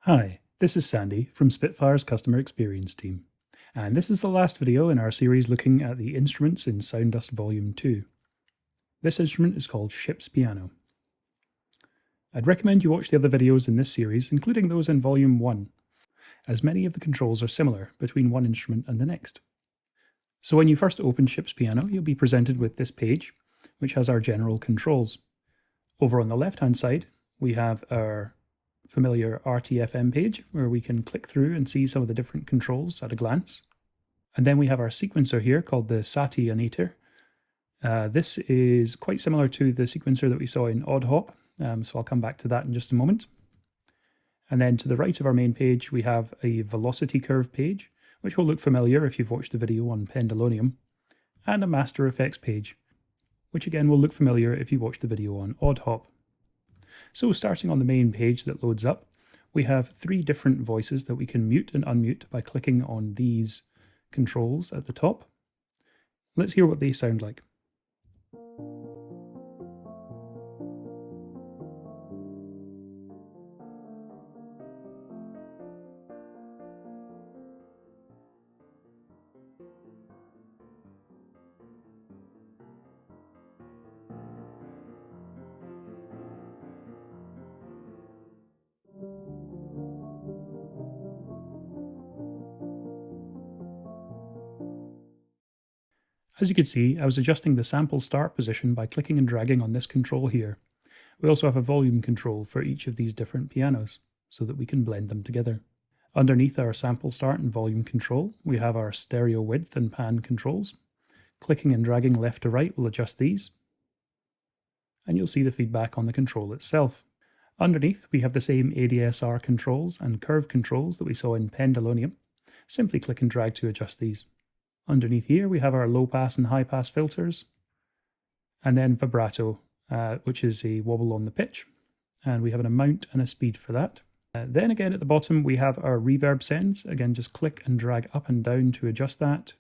Hi, this is Sandy from Spitfire's Customer Experience team, and this is the last video in our series looking at the instruments in Sounddust Volume 2. This instrument is called Ship's Piano. I'd recommend you watch the other videos in this series, including those in Volume 1, as many of the controls are similar between one instrument and the next. So when you first open Ship's Piano, you'll be presented with this page, which has our general controls. Over on the left-hand side, we have our familiar RTFM page where we can click through and see some of the different controls at a glance. And then we have our sequencer here called the Sati-anator. This is quite similar to the sequencer that we saw in Odd Hop, so I'll come back to that in just a moment. And then to the right of our main page, we have a velocity curve page, which will look familiar if you've watched the video on Pendulonium, and a master effects page, which again will look familiar if you watched the video on Odd Hop. So starting on the main page that loads up, we have three different voices that we can mute and unmute by clicking on these controls at the top. Let's hear what they sound like. As you can see, I was adjusting the sample start position by clicking and dragging on this control here. We also have a volume control for each of these different pianos, so that we can blend them together. Underneath our sample start and volume control, we have our stereo width and pan controls. Clicking and dragging left to right will adjust these, and you'll see the feedback on the control itself. Underneath, we have the same ADSR controls and curve controls that we saw in Pendulonium. Simply click and drag to adjust these. Underneath here, we have our low pass and high pass filters, and then vibrato, which is a wobble on the pitch, and we have an amount and a speed for that. Then again at the bottom, we have our reverb sends. Again, just click and drag up and down to adjust that,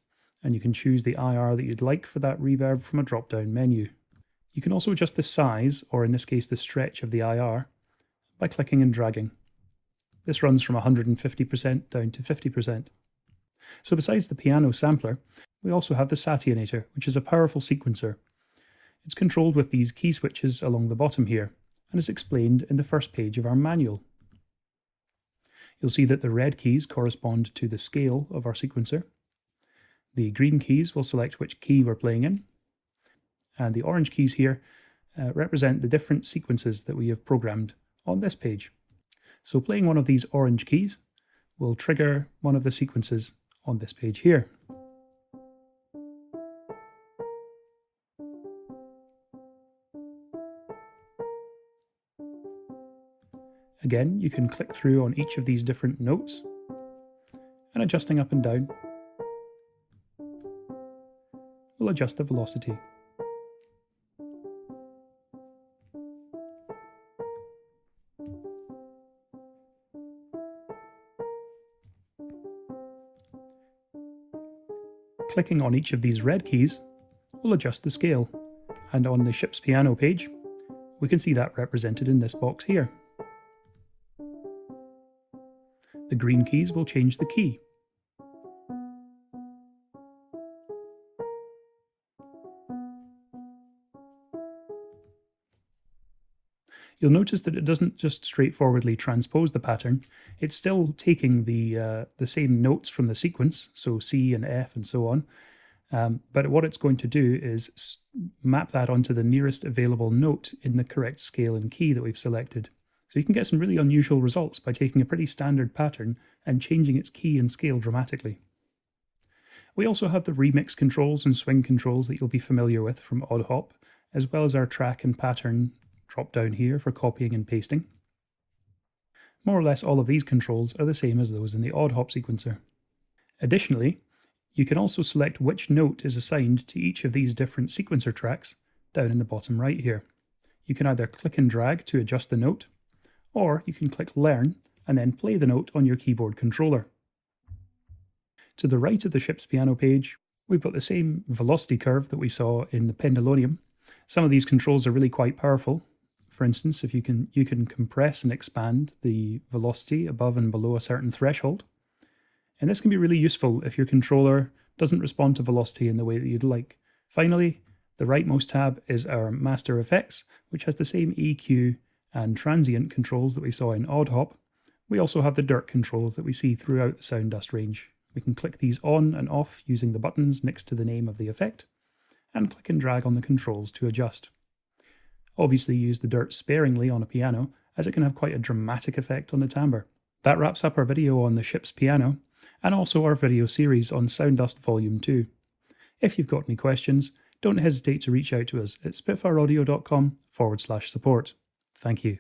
and you can choose the IR that you'd like for that reverb from a drop-down menu. You can also adjust the size, or in this case the stretch of the IR, by clicking and dragging. This runs from 150% down to 50%. So besides the piano sampler, we also have the Sati-anator, which is a powerful sequencer. It's controlled with these key switches along the bottom here, and is explained in the first page of our manual. You'll see that the red keys correspond to the scale of our sequencer. The green keys will select which key we're playing in, and the orange keys here represent the different sequences that we have programmed on this page. So playing one of these orange keys will trigger one of the sequences on this page here. Again, you can click through on each of these different notes, and adjusting up and down will adjust the velocity. Clicking on each of these red keys will adjust the scale, and on the Ship's Piano page, we can see that represented in this box here. The green keys will change the key. You'll notice that it doesn't just straightforwardly transpose the pattern, it's still taking the same notes from the sequence, so C and F and so on, but what it's going to do is map that onto the nearest available note in the correct scale and key that we've selected. So you can get some really unusual results by taking a pretty standard pattern and changing its key and scale dramatically. We also have the remix controls and swing controls that you'll be familiar with from Odd Hop, as well as our track and pattern drop down here for copying and pasting. More or less all of these controls are the same as those in the Odd Hop sequencer. Additionally, you can also select which note is assigned to each of these different sequencer tracks down in the bottom right here. You can either click and drag to adjust the note, or you can click Learn and then play the note on your keyboard controller. To the right of the Ship's Piano page, we've got the same velocity curve that we saw in the Pendulonium. Some of these controls are really quite powerful. For instance, if you can compress and expand the velocity above and below a certain threshold. And this can be really useful if your controller doesn't respond to velocity in the way that you'd like. Finally, the rightmost tab is our master effects, which has the same EQ and transient controls that we saw in Odd Hop. We also have the dirt controls that we see throughout the sound dust range. We can click these on and off using the buttons next to the name of the effect, and click and drag on the controls to adjust. Obviously use the dirt sparingly on a piano, as it can have quite a dramatic effect on the timbre. That wraps up our video on the ship's piano, and also our video series on Sound Dust Volume 2. If you've got any questions, don't hesitate to reach out to us at spitfireaudio.com/support. Thank you.